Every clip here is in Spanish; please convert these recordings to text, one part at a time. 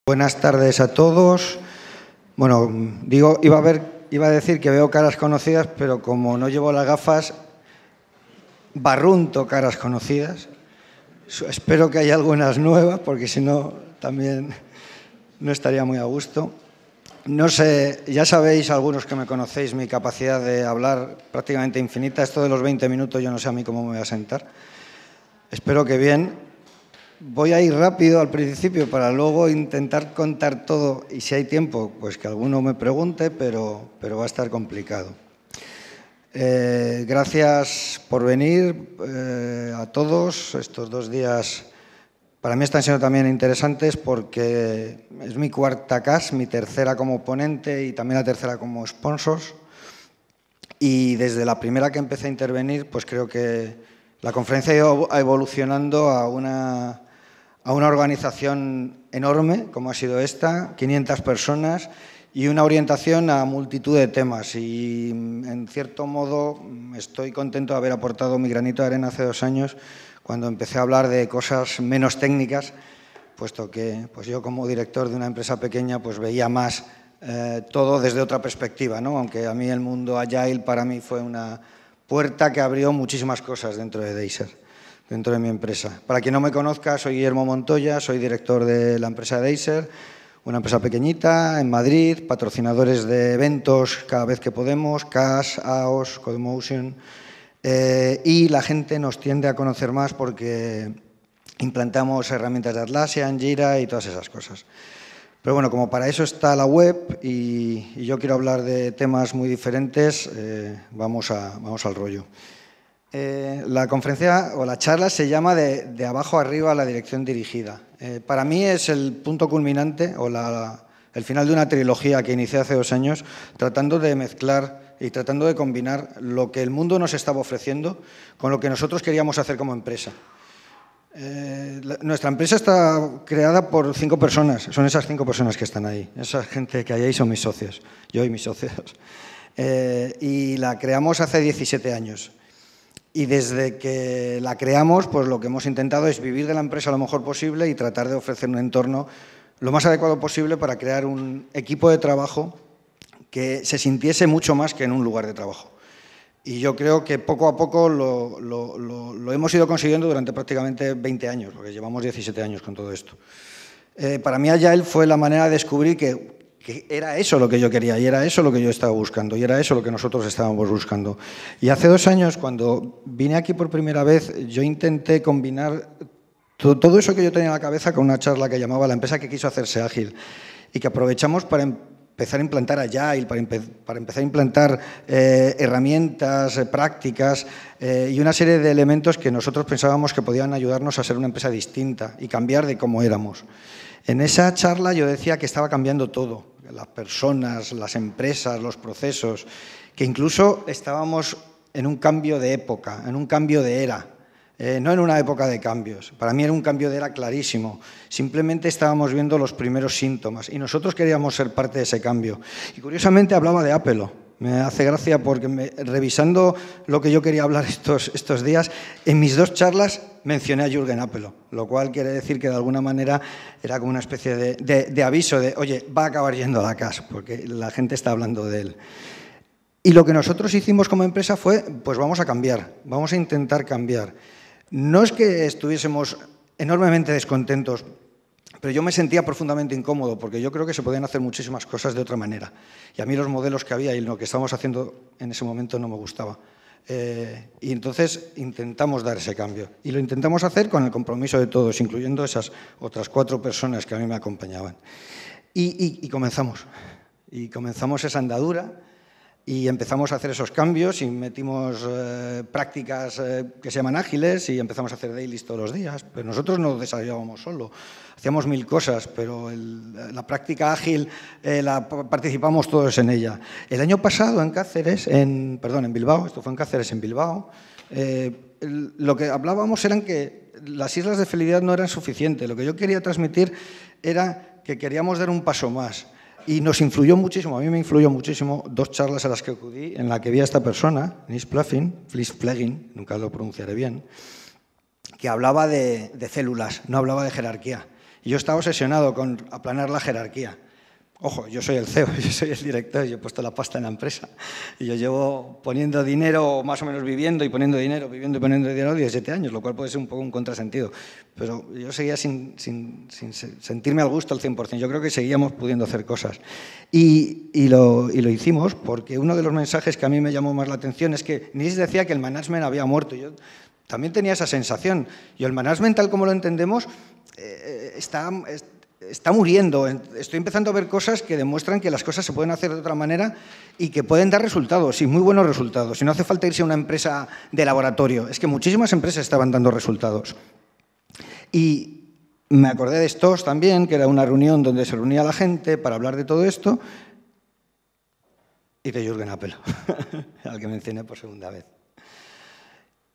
Buenas tardes a todos. Bueno, iba a decir que veo caras conocidas, pero como no llevo las gafas, barrunto caras conocidas. Espero que haya algunas nuevas, porque si no, también no estaría muy a gusto. No sé, ya sabéis, algunos que me conocéis, mi capacidad de hablar prácticamente infinita. Esto de los 20 minutos, yo no sé a mí cómo me voy a sentar. Espero que bien. Voy a ir rápido al principio para luego intentar contar todo y si hay tiempo, pues que alguno me pregunte, pero va a estar complicado. Gracias por venir a todos. Estos 2 días para mí están siendo también interesantes porque es mi cuarta CAS, mi tercera como ponente y también la tercera como sponsors. Y desde la primera que empecé a intervenir, pues creo que la conferencia ha ido evolucionando a una organización enorme, como ha sido esta, 500 personas y una orientación a multitud de temas. Y, en cierto modo, estoy contento de haber aportado mi granito de arena hace 2 años, cuando empecé a hablar de cosas menos técnicas, puesto que pues yo, como director de una empresa pequeña, pues veía más todo desde otra perspectiva, ¿no? Aunque a mí el mundo Agile para mí fue una puerta que abrió muchísimas cosas dentro de Deiser, dentro de mi empresa. Para quien no me conozca, soy Guillermo Montoya, soy director de la empresa Deiser, una empresa pequeñita en Madrid, patrocinadores de eventos cada vez que podemos, CAS, AOS, Codemotion, y la gente nos tiende a conocer más porque implantamos herramientas de Atlassian, Jira y todas esas cosas. Pero bueno, como para eso está la web y yo quiero hablar de temas muy diferentes, vamos al rollo. La conferencia o la charla se llama de abajo arriba a la dirección dirigida. Para mí es el punto culminante o el final de una trilogía que inicié hace 2 años, tratando de mezclar y tratando de combinar lo que el mundo nos estaba ofreciendo con lo que nosotros queríamos hacer como empresa. Nuestra empresa está creada por 5 personas, son esas 5 personas que están ahí. Esa gente que hay ahí son mis socios, yo y mis socios. Y la creamos hace 17 años. Y desde que la creamos, pues lo que hemos intentado es vivir de la empresa lo mejor posible y tratar de ofrecer un entorno lo más adecuado posible para crear un equipo de trabajo que se sintiese mucho más que en un lugar de trabajo. Y yo creo que poco a poco lo hemos ido consiguiendo durante prácticamente 20 años, porque llevamos 17 años con todo esto. Para mí Agile fue la manera de descubrir que era eso lo que yo quería y era eso lo que yo estaba buscando y era eso lo que nosotros estábamos buscando. Y hace 2 años, cuando vine aquí por primera vez, yo intenté combinar todo eso que yo tenía en la cabeza con una charla que llamaba La empresa que quiso hacerse ágil y que aprovechamos para empezar a implantar Agile, para empezar a implantar herramientas, prácticas y una serie de elementos que nosotros pensábamos que podían ayudarnos a ser una empresa distinta y cambiar de cómo éramos. En esa charla yo decía que estaba cambiando todo, las personas, las empresas, los procesos, que incluso estábamos en un cambio de época, en un cambio de era, no en una época de cambios. Para mí era un cambio de era clarísimo. Simplemente estábamos viendo los primeros síntomas y nosotros queríamos ser parte de ese cambio. Y curiosamente hablaba de Apple. Me hace gracia porque revisando lo que yo quería hablar estos días, en mis 2 charlas mencioné a Jürgen Apelo, lo cual quiere decir que de alguna manera era como una especie de aviso de, oye, va a acabar yendo a la CAS, porque la gente está hablando de él. Y lo que nosotros hicimos como empresa fue, pues vamos a cambiar, vamos a intentar cambiar. No es que estuviésemos enormemente descontentos, pero yo me sentía profundamente incómodo porque yo creo que se podían hacer muchísimas cosas de otra manera. Y a mí los modelos que había y lo que estábamos haciendo en ese momento no me gustaba. Y entonces intentamos dar ese cambio. Y lo intentamos hacer con el compromiso de todos, incluyendo esas otras 4 personas que a mí me acompañaban. Y comenzamos. Y comenzamos esa andadura. Y empezamos a hacer esos cambios y metimos prácticas que se llaman ágiles y empezamos a hacer dailies todos los días. Pero nosotros no desarrollábamos solo, hacíamos 1000 cosas, pero la práctica ágil participamos todos en ella. El año pasado en Bilbao, esto fue en Cáceres, en Bilbao, lo que hablábamos eran que las islas de felicidad no eran suficientes. Lo que yo quería transmitir era que queríamos dar un paso más. Y nos influyó muchísimo, a mí me influyó muchísimo 2 charlas a las que acudí, en la que vi a esta persona, Nils Pflegin, nunca lo pronunciaré bien, que hablaba de células, no hablaba de jerarquía. Y yo estaba obsesionado con aplanar la jerarquía. Ojo, yo soy el CEO, yo soy el director, yo he puesto la pasta en la empresa. Y yo llevo poniendo dinero, más o menos viviendo y poniendo dinero, viviendo y poniendo dinero 17 años, lo cual puede ser un poco un contrasentido. Pero yo seguía sin sentirme al gusto al 100%. Yo creo que seguíamos pudiendo hacer cosas. Y lo hicimos porque uno de los mensajes que a mí me llamó más la atención es que Nils decía que el management había muerto. Yo también tenía esa sensación. Y el management, tal como lo entendemos, está muriendo. Estoy empezando a ver cosas que demuestran que las cosas se pueden hacer de otra manera y que pueden dar resultados, y muy buenos resultados. Y no hace falta irse a una empresa de laboratorio. Es que muchísimas empresas estaban dando resultados. Y me acordé de STOS también, que era una reunión donde se reunía la gente para hablar de todo esto, y de Jürgen Apel, al que mencioné por segunda vez.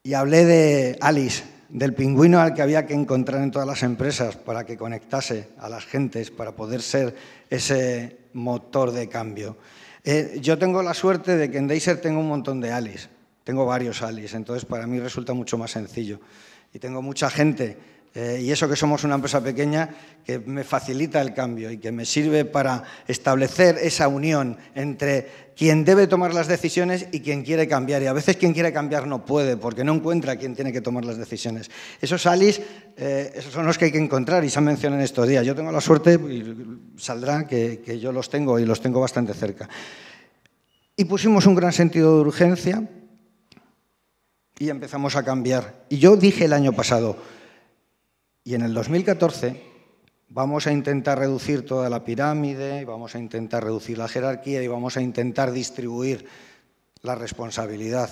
Y hablé de Alice, del pingüino al que había que encontrar en todas las empresas para que conectase a las gentes, para poder ser ese motor de cambio. Yo tengo la suerte de que en Deiser tengo un montón de Alice, tengo varios Alice, entonces para mí resulta mucho más sencillo. Y tengo mucha gente, y eso que somos una empresa pequeña, que me facilita el cambio y que me sirve para establecer esa unión entre quien debe tomar las decisiones y quien quiere cambiar. Y a veces quien quiere cambiar no puede, porque no encuentra a quien tiene que tomar las decisiones. Esos Alice, esos son los que hay que encontrar y se han mencionado en estos días. Yo tengo la suerte, y saldrá, que yo los tengo y los tengo bastante cerca. Y pusimos un gran sentido de urgencia y empezamos a cambiar. Y yo dije el año pasado, y en el 2014... vamos a intentar reducir toda la pirámide, vamos a intentar reducir la jerarquía y vamos a intentar distribuir la responsabilidad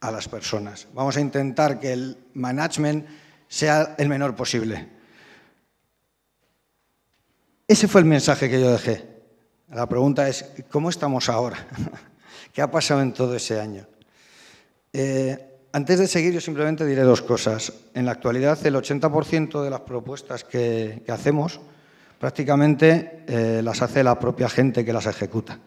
a las personas. Vamos a intentar que el management sea el menor posible. Ese fue el mensaje que yo dejé. La pregunta es, ¿cómo estamos ahora? ¿Qué ha pasado en todo ese año? Antes de seguir, yo simplemente diré dos cosas. En la actualidad, el 80% de las propuestas que hacemos prácticamente las hace la propia gente que las ejecuta.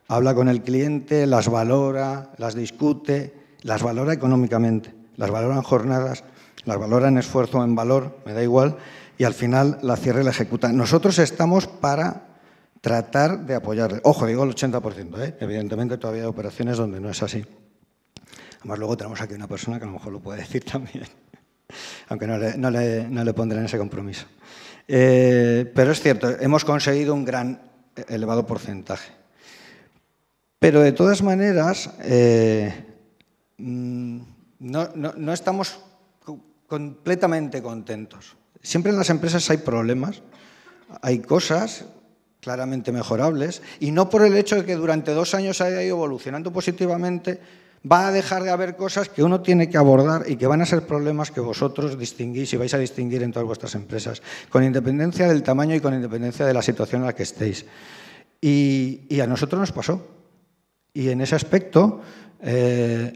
Habla con el cliente, las valora, las discute, las valora económicamente, las valora en jornadas, las valora en esfuerzo, en valor, me da igual, y al final la cierra y la ejecuta. Nosotros estamos para tratar de apoyarle. Ojo, digo el 80%, evidentemente todavía hay operaciones donde no es así. Además, luego tenemos aquí una persona que a lo mejor lo puede decir también, aunque no le pondré en ese compromiso. Pero es cierto, hemos conseguido un gran, elevado porcentaje. Pero de todas maneras, no estamos completamente contentos. Siempre en las empresas hay problemas, hay cosas claramente mejorables, y no por el hecho de que durante 2 años haya ido evolucionando positivamente, va a dejar de haber cosas que uno tiene que abordar y que van a ser problemas que vosotros distinguís y vais a distinguir en todas vuestras empresas, con independencia del tamaño y con independencia de la situación en la que estéis. Y a nosotros nos pasó. Y en ese aspecto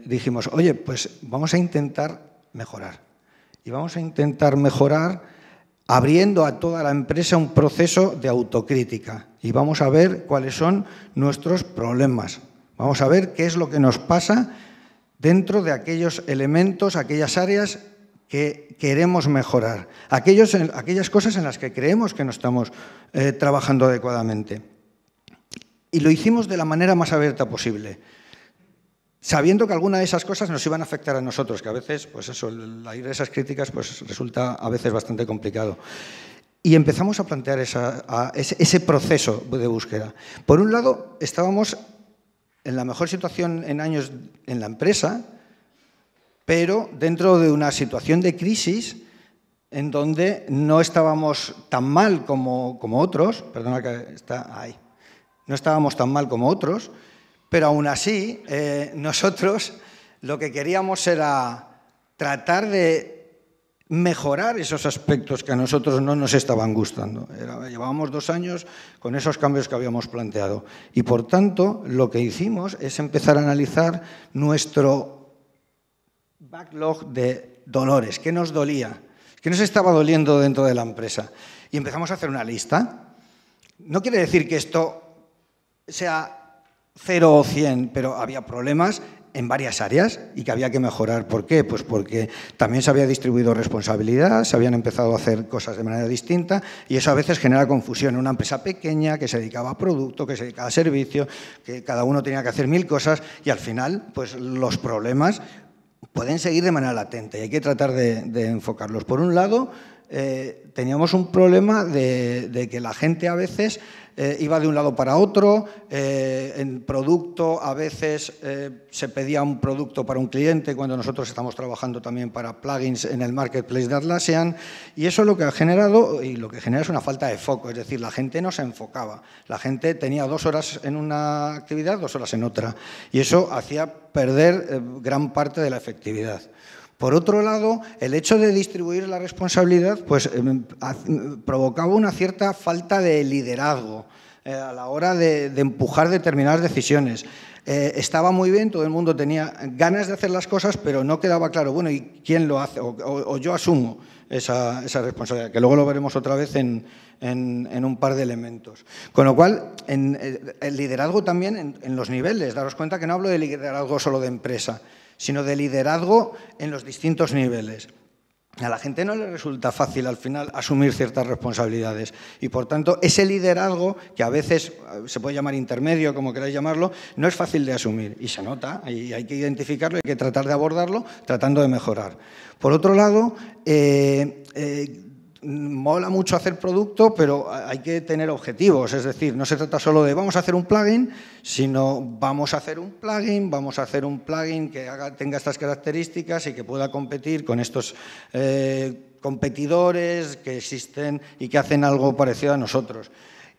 dijimos, oye, pues vamos a intentar mejorar. Y vamos a intentar mejorar abriendo a toda la empresa un proceso de autocrítica. Y vamos a ver cuáles son nuestros problemas. Vamos a ver qué es lo que nos pasa dentro de aquellos elementos, aquellas áreas que queremos mejorar, aquellas cosas en las que creemos que no estamos trabajando adecuadamente. Y lo hicimos de la manera más abierta posible, sabiendo que alguna de esas cosas nos iban a afectar a nosotros, que a veces, pues eso, el ir a esas críticas pues resulta a veces bastante complicado. Y empezamos a plantear ese proceso de búsqueda. Por un lado, estábamos en la mejor situación en años en la empresa, pero dentro de una situación de crisis en donde no estábamos tan mal como otros, perdona que está ahí, no estábamos tan mal como otros, pero aún así nosotros lo que queríamos era tratar de mejorar esos aspectos que a nosotros no nos estaban gustando. Llevábamos 2 años con esos cambios que habíamos planteado y, por tanto, lo que hicimos es empezar a analizar nuestro backlog de dolores. ¿Qué nos dolía? ¿Qué nos estaba doliendo dentro de la empresa? Y empezamos a hacer una lista. No quiere decir que esto sea 0 o 100, pero había problemas en varias áreas y que había que mejorar. ¿Por qué? Pues porque también se había distribuido responsabilidad, se habían empezado a hacer cosas de manera distinta y eso a veces genera confusión. Una empresa pequeña que se dedicaba a producto, que se dedicaba a servicio, que cada uno tenía que hacer 1000 cosas y al final pues los problemas pueden seguir de manera latente y hay que tratar de enfocarlos. Por un lado, teníamos un problema de que la gente a veces iba de un lado para otro, en producto a veces se pedía un producto para un cliente cuando nosotros estamos trabajando también para plugins en el marketplace de Atlassian y eso lo que ha generado y lo que genera es una falta de foco, es decir, la gente no se enfocaba, la gente tenía 2 horas en una actividad, 2 horas en otra y eso hacía perder gran parte de la efectividad. Por otro lado, el hecho de distribuir la responsabilidad pues, provocaba una cierta falta de liderazgo a la hora de empujar determinadas decisiones. Estaba muy bien, todo el mundo tenía ganas de hacer las cosas, pero no quedaba claro, bueno, ¿y quién lo hace? O yo asumo esa responsabilidad, que luego lo veremos otra vez en un par de elementos. Con lo cual, el liderazgo también en los niveles. Daros cuenta que no hablo de liderazgo solo de empresa, sino de liderazgo en los distintos niveles. A la gente no le resulta fácil al final asumir ciertas responsabilidades y, por tanto, ese liderazgo, que a veces se puede llamar intermedio, como queráis llamarlo, no es fácil de asumir y se nota y hay que identificarlo, hay que tratar de abordarlo tratando de mejorar. Por otro lado, mola mucho hacer producto, pero hay que tener objetivos, es decir, no se trata solo de vamos a hacer un plugin, sino vamos a hacer un plugin que tenga estas características y que pueda competir con estos competidores que existen y que hacen algo parecido a nosotros.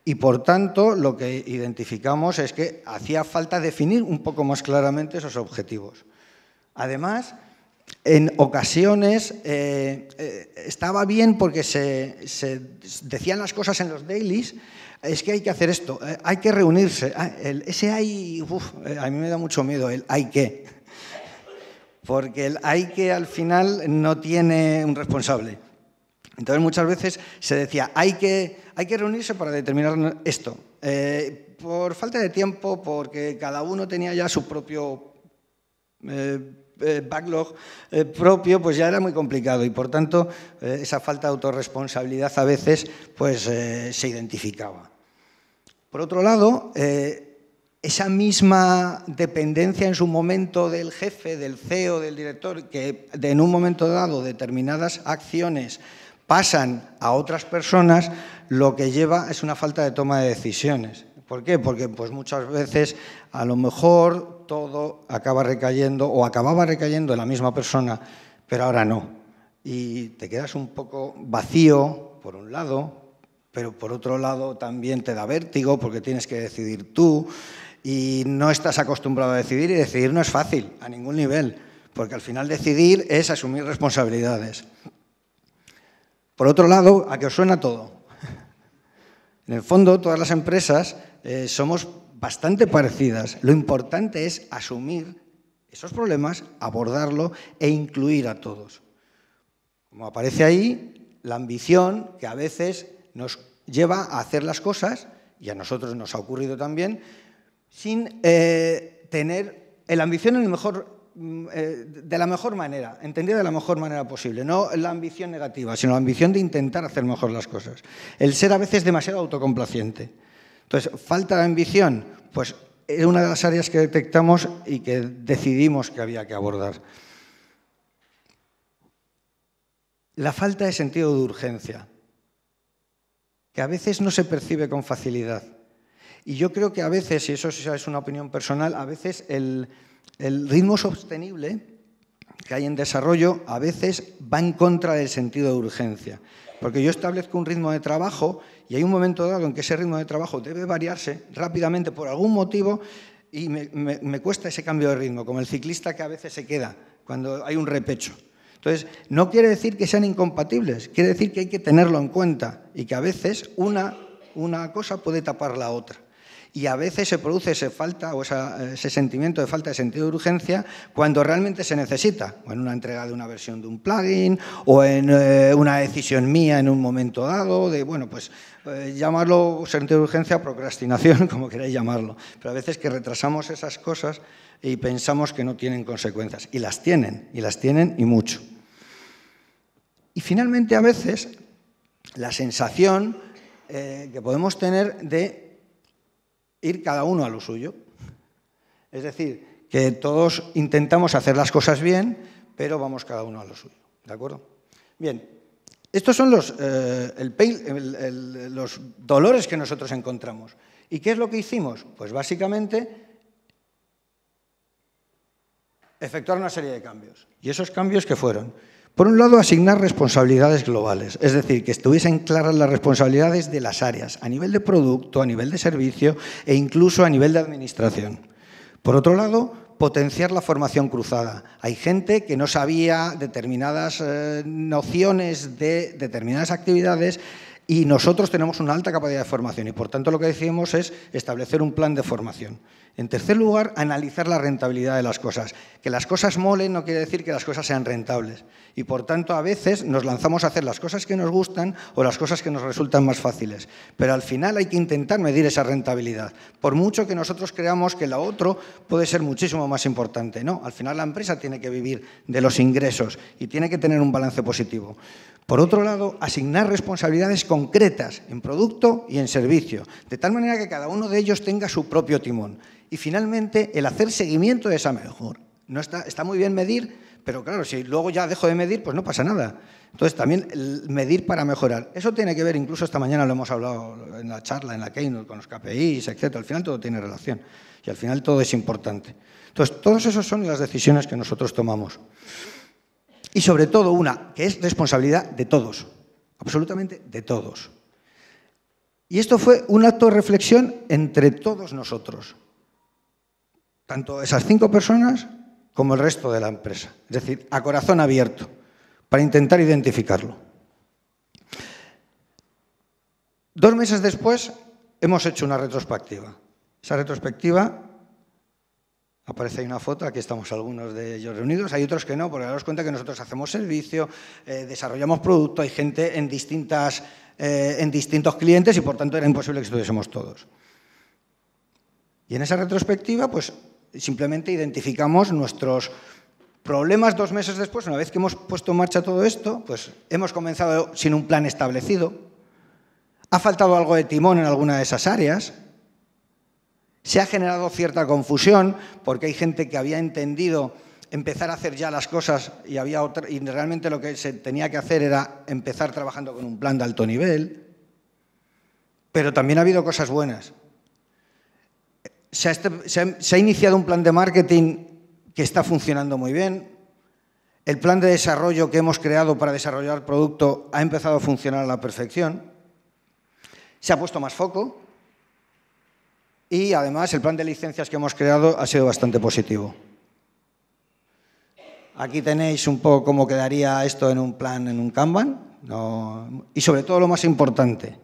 Y, por tanto, lo que identificamos es que hacía falta definir un poco más claramente esos objetivos. Además, en ocasiones estaba bien porque se decían las cosas en los dailies, es que hay que hacer esto, hay que reunirse. Ese hay, a mí me da mucho miedo el hay que, porque el hay que al final no tiene un responsable. Entonces muchas veces se decía hay que reunirse para determinar esto. Por falta de tiempo, porque cada uno tenía ya su propio backlog propio, pues ya era muy complicado y, por tanto, esa falta de autorresponsabilidad a veces pues, se identificaba. Por otro lado, esa misma dependencia en su momento del jefe, del CEO, del director, que en un momento dado determinadas acciones pasan a otras personas, lo que lleva es una falta de toma de decisiones. ¿Por qué? Porque pues, muchas veces a lo mejor todo acaba recayendo o acababa recayendo en la misma persona, pero ahora no. Y te quedas un poco vacío, por un lado, pero por otro lado también te da vértigo porque tienes que decidir tú y no estás acostumbrado a decidir y decidir no es fácil a ningún nivel, porque al final decidir es asumir responsabilidades. Por otro lado, ¿a qué os suena todo? En el fondo, todas las empresas somos bastante parecidas. Lo importante es asumir esos problemas, abordarlo e incluir a todos. Como aparece ahí, la ambición que a veces nos lleva a hacer las cosas, y a nosotros nos ha ocurrido también, sin tener la ambición de la mejor manera, entendida de la mejor manera posible. No la ambición negativa, sino la ambición de intentar hacer mejor las cosas. El ser a veces demasiado autocomplaciente. Entonces, falta de ambición, pues es una de las áreas que detectamos y que decidimos que había que abordar. La falta de sentido de urgencia, que a veces no se percibe con facilidad. Y yo creo que a veces, y eso es una opinión personal, a veces el ritmo sostenible que hay en desarrollo a veces va en contra del sentido de urgencia. Porque yo establezco un ritmo de trabajo y hay un momento dado en que ese ritmo de trabajo debe variarse rápidamente por algún motivo y me cuesta ese cambio de ritmo, como el ciclista que a veces se queda cuando hay un repecho. Entonces, no quiere decir que sean incompatibles, quiere decir que hay que tenerlo en cuenta y que a veces una cosa puede tapar la otra. Y a veces se produce ese sentimiento de falta de sentido de urgencia cuando realmente se necesita, o en una entrega de una versión de un plugin, o en una decisión mía en un momento dado, de, bueno, pues llamarlo sentido de urgencia o procrastinación, como queráis llamarlo. Pero a veces que retrasamos esas cosas y pensamos que no tienen consecuencias. Y las tienen y mucho. Y finalmente, a veces, la sensación que podemos tener de ir cada uno a lo suyo. Es decir, que todos intentamos hacer las cosas bien, pero vamos cada uno a lo suyo. ¿De acuerdo? Bien, estos son los dolores que nosotros encontramos. ¿Y qué es lo que hicimos? Pues básicamente efectuar una serie de cambios. ¿Y esos cambios qué fueron? Por un lado, asignar responsabilidades globales, es decir, que estuviesen claras las responsabilidades de las áreas, a nivel de producto, a nivel de servicio e incluso a nivel de administración. Por otro lado, potenciar la formación cruzada. Hay gente que no sabía determinadas nociones de determinadas actividades y nosotros tenemos una alta capacidad de formación y, por tanto, lo que decimos es establecer un plan de formación. En tercer lugar, analizar la rentabilidad de las cosas. Que las cosas molen no quiere decir que las cosas sean rentables. Y, por tanto, a veces nos lanzamos a hacer las cosas que nos gustan o las cosas que nos resultan más fáciles. Pero al final hay que intentar medir esa rentabilidad. Por mucho que nosotros creamos que lo otro puede ser muchísimo más importante. No, al final la empresa tiene que vivir de los ingresos y tiene que tener un balance positivo. Por otro lado, asignar responsabilidades concretas en producto y en servicio, de tal manera que cada uno de ellos tenga su propio timón. Y finalmente, el hacer seguimiento de esa mejora. No está muy bien medir, pero claro, si luego ya dejo de medir, pues no pasa nada. Entonces, también el medir para mejorar. Eso tiene que ver, incluso esta mañana lo hemos hablado en la charla, en la Keynote, con los KPIs, etc. Al final todo tiene relación y al final todo es importante. Entonces, todas esas son las decisiones que nosotros tomamos. Y sobre todo una, que es responsabilidad de todos, absolutamente de todos. Y esto fue un acto de reflexión entre todos nosotros, tanto esas 5 personas como el resto de la empresa. Es decir, a corazón abierto, para intentar identificarlo. 2 meses después hemos hecho una retrospectiva. Esa retrospectiva, aparece ahí una foto, aquí estamos algunos de ellos reunidos, hay otros que no, porque daros cuenta que nosotros hacemos servicio, desarrollamos producto, hay gente en distintos clientes y por tanto era imposible que estuviésemos todos. Y en esa retrospectiva, pues simplemente identificamos nuestros problemas 2 meses después. Una vez que hemos puesto en marcha todo esto, pues hemos comenzado sin un plan establecido, ha faltado algo de timón en alguna de esas áreas, se ha generado cierta confusión porque hay gente que había entendido empezar a hacer ya las cosas y realmente lo que se tenía que hacer era empezar trabajando con un plan de alto nivel, pero también ha habido cosas buenas. Se ha iniciado un plan de marketing que está funcionando muy bien. El plan de desarrollo que hemos creado para desarrollar el producto ha empezado a funcionar a la perfección. Se ha puesto más foco. Y además el plan de licencias que hemos creado ha sido bastante positivo. Aquí tenéis un poco cómo quedaría esto en un plan, en un Kanban. Y sobre todo lo más importante,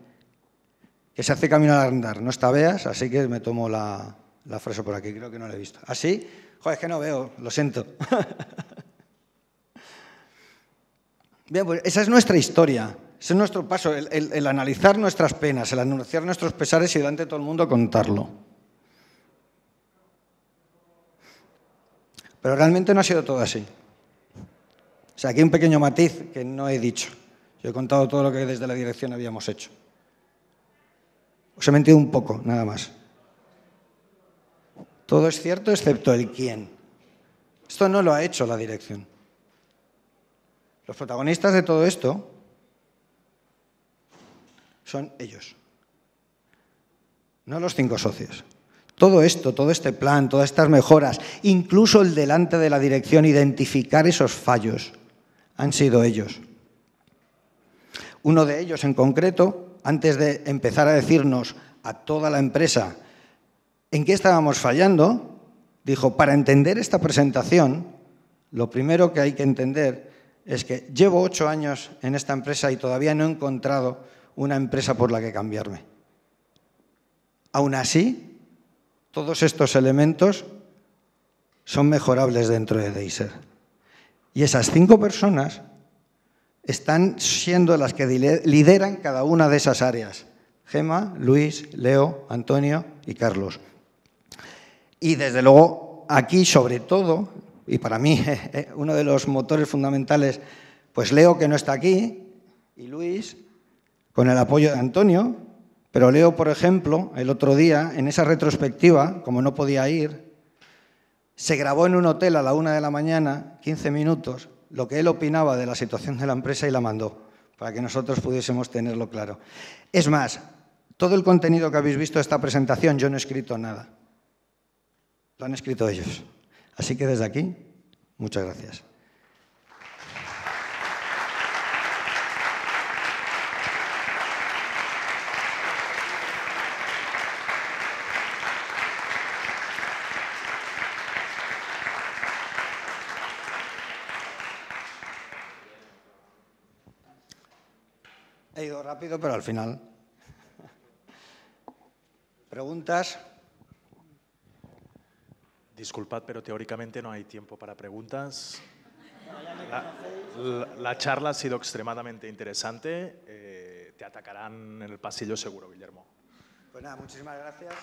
que se hace camino al andar. No está Beas, así que me tomo la frase por aquí, creo que no la he visto. ¿Ah, sí? Joder, es que no veo, lo siento. Bien, pues esa es nuestra historia. Ese es nuestro paso, el analizar nuestras penas, el anunciar nuestros pesares y delante de todo el mundo contarlo. Pero realmente no ha sido todo así. O sea, aquí hay un pequeño matiz que no he dicho. Yo he contado todo lo que desde la dirección habíamos hecho. Os he mentido un poco, nada más. Todo es cierto excepto el quién. Esto no lo ha hecho la dirección. Los protagonistas de todo esto son ellos, no los 5 socios. Todo esto, todo este plan, todas estas mejoras, incluso el delante de la dirección, identificar esos fallos, han sido ellos. Uno de ellos en concreto, antes de empezar a decirnos a toda la empresa en qué estábamos fallando, dijo, para entender esta presentación, lo primero que hay que entender es que llevo 8 años en esta empresa y todavía no he encontrado una empresa por la que cambiarme. Aún así, todos estos elementos son mejorables dentro de Deiser. Y esas 5 personas están siendo las que lideran cada una de esas áreas. Gemma, Luis, Leo, Antonio y Carlos. Y desde luego aquí sobre todo, y para mí uno de los motores fundamentales, pues Leo que no está aquí y Luis con el apoyo de Antonio, pero Leo, por ejemplo, el otro día en esa retrospectiva, como no podía ir, se grabó en un hotel a la 1 de la mañana, 15 minutos, lo que él opinaba de la situación de la empresa y la mandó, para que nosotros pudiésemos tenerlo claro. Es más, todo el contenido que habéis visto de esta presentación, yo no he escrito nada. Lo han escrito ellos. Así que desde aquí, muchas gracias. He ido rápido, pero al final. ¿Preguntas? Disculpad, pero teóricamente no hay tiempo para preguntas. La charla ha sido extremadamente interesante. Te atacarán en el pasillo seguro, Guillermo. Pues nada, muchísimas gracias.